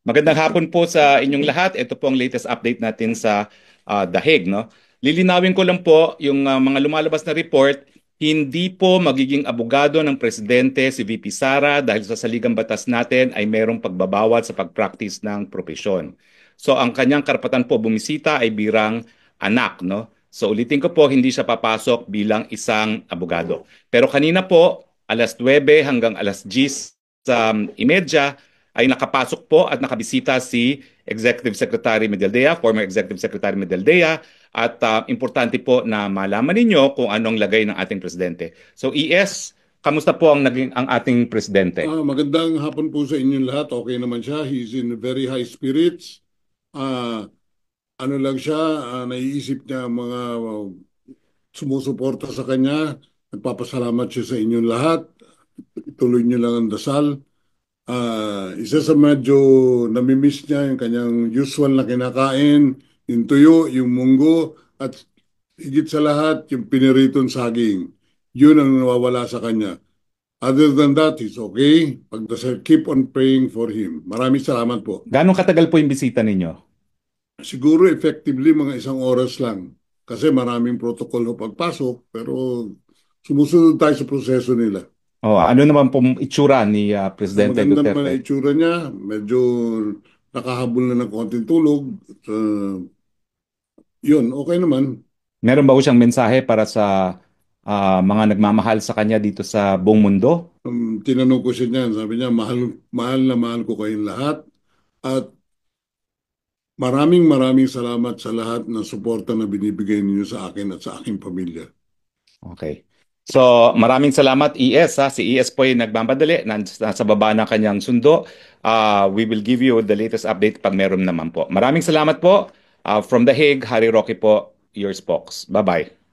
Magandang hapon po sa inyong lahat. Ito po ang latest update natin sa The Hague, no? Lilinawin ko lang po yung mga lumalabas na report, hindi po magiging abogado ng presidente si VP Sara dahil sa saligang batas natin ay mayroong pagbabawal sa pag-practice ng propesyon. So ang kanyang karapatan po bumisita ay birang anak, no? So ulitin ko po, hindi siya papasok bilang isang abogado. Pero kanina po, alas 9 hanggang alas 10:30 ay nakapasok po at nakabisita si Executive Secretary Medaldea, former Executive Secretary Medaldea, at importante po na malaman ninyo kung anong lagay ng ating presidente. So ES, kamusta po ang naging ang ating presidente? Magandang hapon po sa inyong lahat. Okay naman siya. He's in very high spirits. Ah, ano lang siya, naiisip niya ang mga sumusuporta sa kanya. Nagpapasalamat siya sa inyong lahat. Ituloy niyo lang ang dasal. Isa sa medyo namimiss niya yung kanyang usual na kinakain, yung tuyo, yung munggo, at higit sa lahat, yung piniritong saging. Yun ang nawawala sa kanya. Other than that, he's okay. Pagdasal, keep on praying for him. Maraming salamat po. Ganong katagal po yung bisita ninyo? Siguro effectively mga isang oras lang. Kasi maraming protocol ho pagpasok, pero sumusunod tayo sa proseso nila. Oh, ano naman pong itsura ni Presidente Maganda naman Duterte? ang itsura niya. Medyo nakahabol na ng konting tulog. Yun, okay naman. Meron ba po siyang mensahe para sa mga nagmamahal sa kanya dito sa buong mundo? Tinanong ko siya niyan. Sabi niya, mahal, mahal na mahal ko kayong lahat. At maraming maraming salamat sa lahat ng suporta na binibigay ninyo sa akin at sa aking pamilya. Okay. So, maraming salamat ES ha. Si ES po ay nagmamadali, nasa baba ng kanyang sundo. We will give you the latest update pag meron naman po. Maraming salamat po. From The Hague, Harry Roque po, your spokes. Bye-bye.